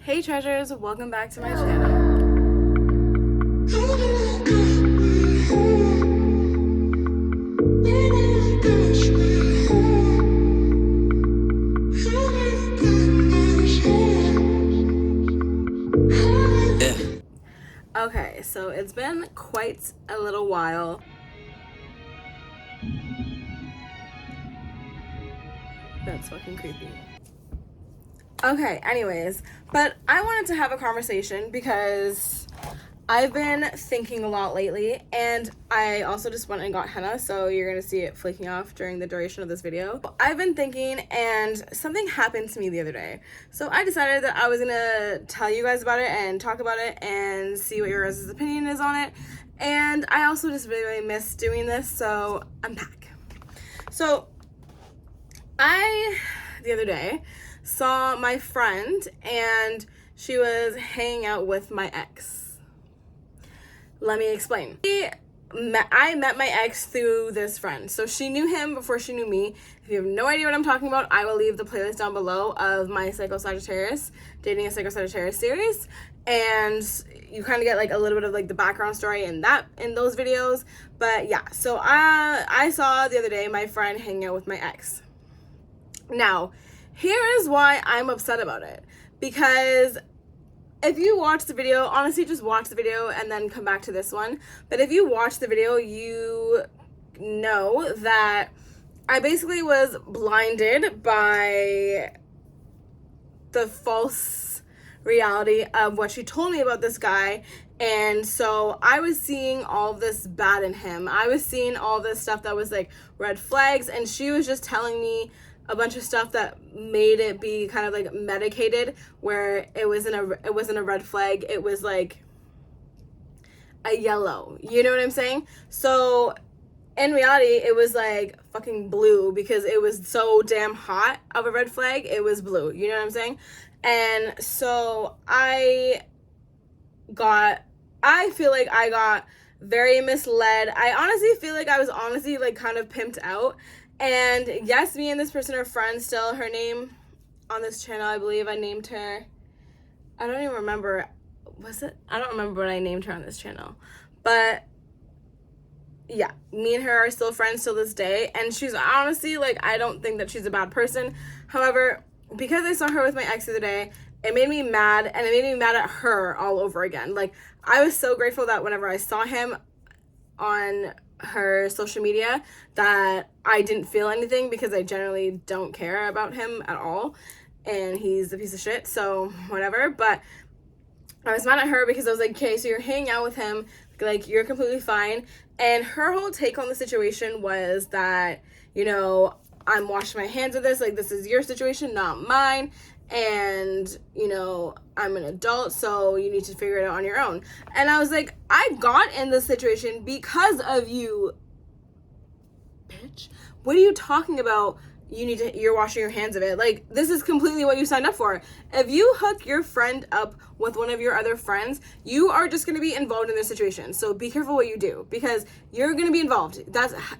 Hey treasures, welcome back to my channel. Okay, so it's been quite a little while. That's fucking creepy. Okay, anyways, but I wanted to have a conversation because I've been thinking a lot lately, and I also just went and got henna, so you're gonna see it flaking off during the duration of this video. I've been thinking, and something happened to me the other day. So I decided that I was gonna tell you guys about it and talk about it and see what your guys' opinion is on it. And I also just really miss doing this, so I'm back. So the other day, saw my friend, and she was hanging out with my ex. Let me explain. I met my ex through this friend. So she knew him before she knew me. If you have no idea what I'm talking about, I will leave the playlist down below of my Psycho Sagittarius, Dating a Psycho Sagittarius series. And you kind of get like a little bit of like the background story in those videos. But yeah, so I saw the other day my friend hanging out with my ex. Now, here is why I'm upset about it. Because if you watch the video, honestly, just watch the video and then come back to this one. But if you watch the video, you know that I basically was blinded by the false reality of what she told me about this guy. And so I was seeing all this bad in him. I was seeing all this stuff that was like red flags, and she was just telling me a bunch of stuff that made it be kind of like medicated, where it wasn't a red flag, it was like a yellow, you know what I'm saying? So in reality, it was like fucking blue, because it was so damn hot of a red flag, it was blue, you know what I'm saying? And so I feel like I got very misled. I honestly feel like I was honestly like kind of pimped out. And yes, me and this person are friends still. Her name on this channel, I believe I named her, I don't even remember, I don't remember what I named her on this channel. But yeah, me and her are still friends till this day. And she's honestly, like, I don't think that she's a bad person. However, because I saw her with my ex the other day, it made me mad, and it made me mad at her all over again. Like, I was so grateful that whenever I saw him on her social media, that I didn't feel anything, because I generally don't care about him at all, and he's a piece of shit, so whatever. But I was mad at her because I was like, okay, so you're hanging out with him, like, you're completely fine. And her whole take on the situation was that, you know, I'm washing my hands of this, like, this is your situation, not mine, and, you know, I'm an adult, so you need to figure it out on your own. And I was like, I got in this situation because of you, bitch. What are you talking about? You're washing your hands of it. Like, this is completely what you signed up for. If you hook your friend up with one of your other friends, you are just going to be involved in their situation. So be careful what you do, because you're going to be involved.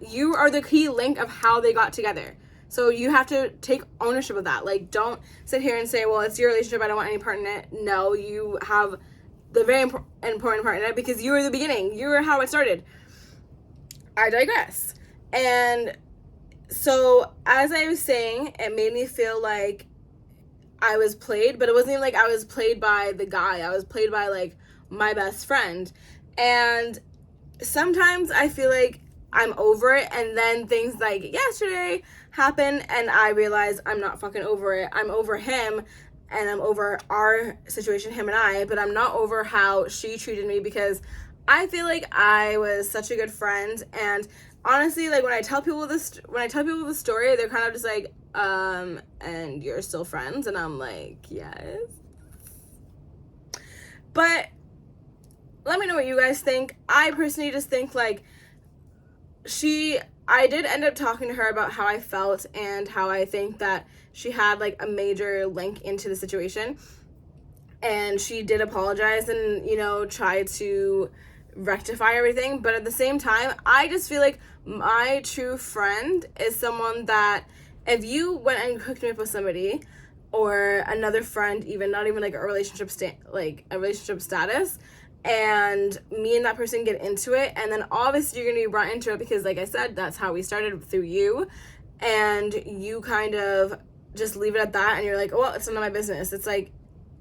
You are the key link of how they got together. So you have to take ownership of that. Like, don't sit here and say, well, it's your relationship, I don't want any part in it. No, you have the very important part in it, because you were the beginning. You were how it started. I digress. And so, as I was saying, it made me feel like I was played, but it wasn't even like I was played by the guy. I was played by, like, my best friend. And sometimes I feel like I'm over it, and then things like yesterday happen, and I realize I'm not fucking over it. I'm over him, and I'm over our situation, him and I, but I'm not over how she treated me, because I feel like I was such a good friend. And honestly, like, when I tell people this story, they're kind of just like, and you're still friends? And I'm like, yes. But let me know what you guys think. I personally just think, like, I did end up talking to her about how I felt and how I think that she had, like, a major link into the situation. And she did apologize and, you know, try to rectify everything. But at the same time, I just feel like my true friend is someone that if you went and hooked me up with somebody, or another friend, even not even like a relationship status, and me and that person get into it, and then obviously you're gonna be brought into it because, like I said, that's how we started, through you, and you kind of just leave it at that, and you're like, oh, well, it's none of my business. It's like,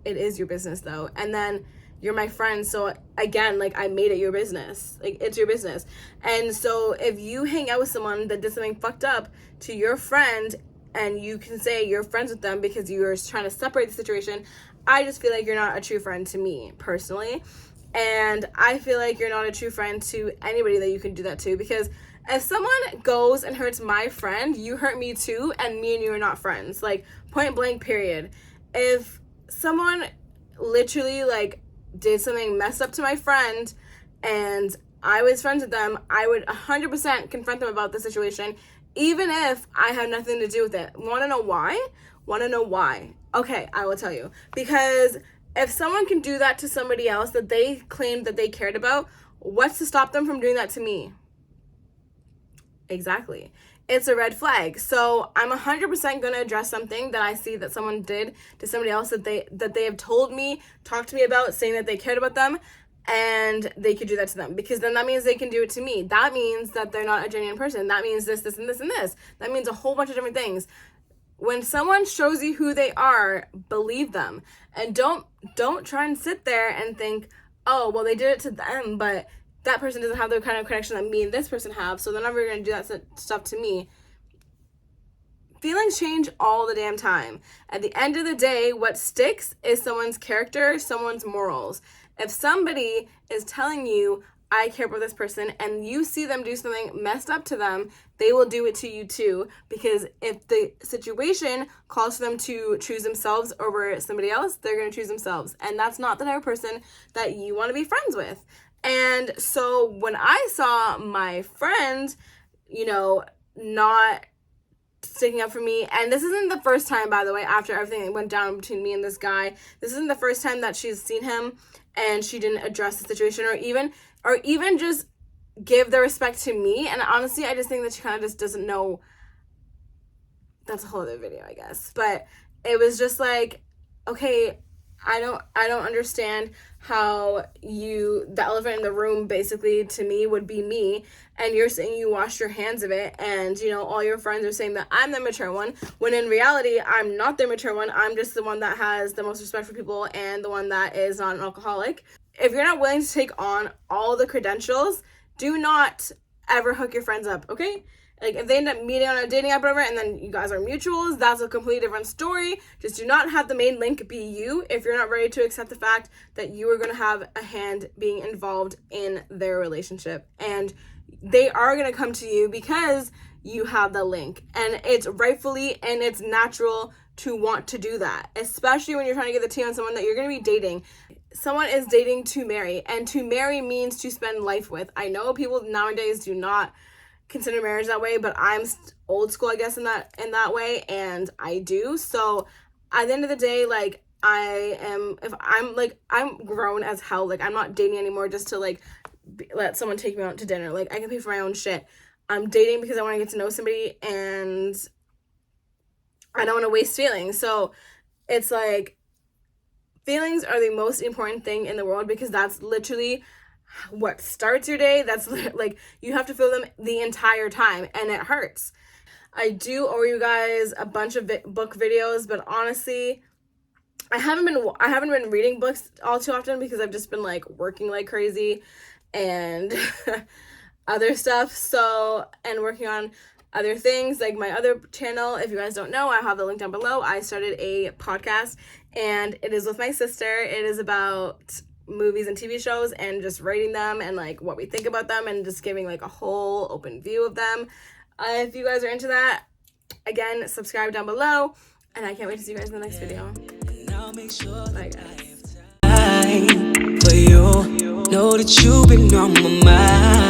it is your business though. And then you're my friend, so again, like, I made it your business. Like, it's your business. And so if you hang out with someone that did something fucked up to your friend, and you can say you're friends with them because you're trying to separate the situation, I just feel like you're not a true friend to me, personally. And I feel like you're not a true friend to anybody that you can do that to, because if someone goes and hurts my friend, you hurt me too, and me and you are not friends. Like, point blank, period. If someone literally, like, did something messed up to my friend and I was friends with them, I would 100% confront them about the situation, even if I had nothing to do with it. Want to know why? Okay, I will tell you. Because if someone can do that to somebody else that they claimed that they cared about, what's to stop them from doing that to me? Exactly. It's a red flag. So I'm 100% going to address something that I see that someone did to somebody else that they have talked to me about, saying that they cared about them, and they could do that to them, because then that means they can do it to me. That means that they're not a genuine person. That means this, and this, and this. That means a whole bunch of different things. When someone shows you who they are, believe them. And don't try and sit there and think, oh, well, they did it to them, but that person doesn't have the kind of connection that me and this person have, so they're never going to do that stuff to me. Feelings change all the damn time. At the end of the day, what sticks is someone's character, someone's morals. If somebody is telling you, I care about this person, and you see them do something messed up to them, they will do it to you too. Because if the situation calls for them to choose themselves over somebody else, they're going to choose themselves. And that's not the type of person that you want to be friends with. And so when I saw my friend, not sticking up for me, and this isn't the first time, by the way, after everything that went down between me and this guy, this isn't the first time that she's seen him and she didn't address the situation, or even just give the respect to me. And honestly, I just think that she kind of just doesn't know. That's a whole other video, I guess. But it was just like, okay, I don't understand how the elephant in the room, basically, to me, would be me, and you're saying you washed your hands of it, and all your friends are saying that I'm the mature one, when in reality I'm not the mature one. I'm just the one that has the most respect for people and the one that is not an alcoholic. If you're not willing to take on all the credentials, do not ever hook your friends up, okay? Like, if they end up meeting on a dating app or whatever, and then you guys are mutuals, that's a completely different story. Just do not have the main link be you if you're not ready to accept the fact that you are going to have a hand being involved in their relationship. And they are going to come to you because you have the link. And it's rightfully and it's natural to want to do that, especially when you're trying to get the tea on someone that you're going to be dating. Someone is dating to marry, and to marry means to spend life with. I know people nowadays do not consider marriage that way, but I'm old school, I guess, in that way, and I do. So at the end of the day, like, I'm grown as hell. Like, I'm not dating anymore just to like let someone take me out to dinner. Like, I can pay for my own shit. I'm dating because I want to get to know somebody, and I don't want to waste feelings. So it's like, feelings are the most important thing in the world, because that's literally what starts your day. That's like, you have to feel them the entire time, and it hurts. I do owe you guys a bunch of book videos, but honestly, I haven't been reading books all too often, because I've just been like working like crazy and other stuff. So, and working on other things, like my other channel. If you guys don't know, I have the link down below. I started a podcast, and it is with my sister. It is about movies and TV shows, and just rating them, and like what we think about them, and just giving like a whole open view of them. If you guys are into that, again, subscribe down below, and I can't wait to see you guys in the next video. Bye, guys. For you, know that you've been on my mind.